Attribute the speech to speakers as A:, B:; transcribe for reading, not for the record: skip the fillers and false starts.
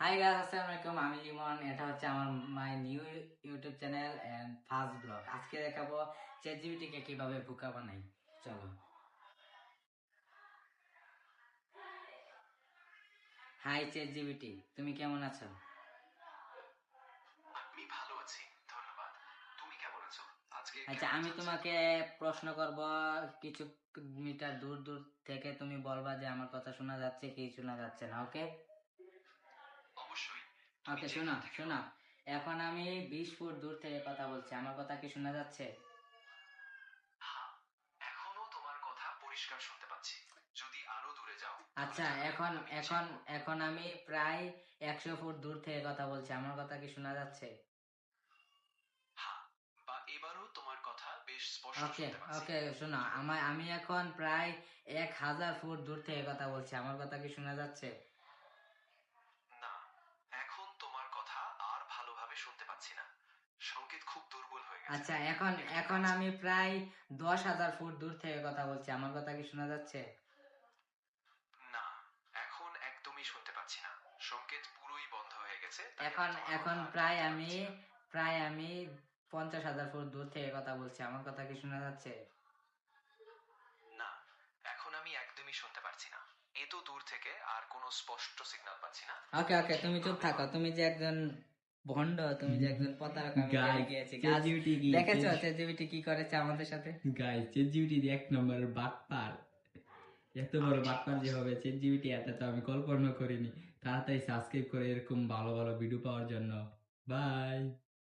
A: Hi guys, আসসালামু আলাইকুম। আমি লিমন। এটা হচ্ছে আমার my new YouTube channel and first blog. আজকে দেখাবো ChatGPT কে কিভাবে বোকা বানাই। চলো। হাই ChatGPT, তুমি কেমন আছো?
B: আমি ভালো আছি, ধন্যবাদ। তুমি কেমন আছো? আজকে
A: আচ্ছা,
B: কেমন
A: আমি
B: যাচ্ছে?
A: তোমাকে প্রশ্ন করব। কিছু মিটার দূর দূর থেকে তুমি বলবা যে আমার কথা শোনা যাচ্ছে কি শোনা যাচ্ছে না। ওকে
B: অবশ্যই। তুমি
A: ওকে, শোনো
B: যেখান থেকে
A: শোনো।
B: বলো।
A: এখন আমি 20 ফুট দূর থেকে কথা বলছি, আমার কথা কি শোনা যাচ্ছে?
B: হ্যাঁ, এখনো তোমার কথা পরিষ্কার শুনতে পাচ্ছি। যদি আরো দূরে যাও তাহলে
A: আচ্ছা,
B: জানাবে,
A: এখন
B: আমি চেক
A: এখন
B: করব।
A: এখন আমি প্রায় 100 ফুট দূর থেকে কথা বলছি, আমার কথা কি শোনা যাচ্ছে?
B: হ্যাঁ, বা এবারও তোমার কথা বেশ স্পষ্ট
A: ওকে
B: শুনতে পাচ্ছি।
A: ওকে, শোনো, আমি এখন প্রায় 1000 ফুট দূর থেকে কথা বলছি, আমার কথা কি শোনা যাচ্ছে?
B: না, এখন তোমার কথা আর ভালোভাবে শুনতে পাচ্ছি না। সংকেত খুব দুর্বল হয়ে গেছে।
A: আচ্ছা, এখন
B: একটু
A: এখন
B: কাছে।
A: আমি প্রায় 10,000 ফুট দূর থেকে কথা বলছি, আমার কথা কি শোনা যাচ্ছে?
B: না, এখন একদমই শুনতে পাচ্ছি না। সংকেত পুরোই বন্ধ হয়ে গেছে, তাই
A: এখন
B: আমি তোমার
A: এখন
B: কথা আর
A: প্রায়
B: ধরতে
A: আমি
B: পারছি না।
A: 50,000 ফুট দূর থেকে কথা বলছি, আমার কথা কি শোনা যাচ্ছে?
B: না, এখন আমি একদমই শুনতে পারছি না। এত দূর থেকে আর কোনো স্পষ্ট সিগন্যাল পাচ্ছি না।
A: ওকে
B: তুমি
A: ওকে, তুমি চুপ
B: ঠিকভাবে
A: থাকো। তুমি যে একজন ভন্ড, তুমি যে একজন প্রতারক, আমি জেনে
C: গাইস,
A: গিয়েছি।
C: চ্যাট
A: আজ
C: জিপিটি কি
A: দেখেছো ChatGPT কি করেছে আমাদের সাথে?
C: গাইস, চ্যাট জিপিটি এক নম্বরের বাটপার। এত বড়
B: আমি ঠিক
C: বাটপার যে
B: বলছি।
C: হবে চ্যাট জিপিটি, এটা তো আমি কল্পনা করিনি। তাড়াতাড়ি সাবস্ক্রাইব করে এরকম ভালো ভালো ভিডিও পাওয়ার জন্য। বাই।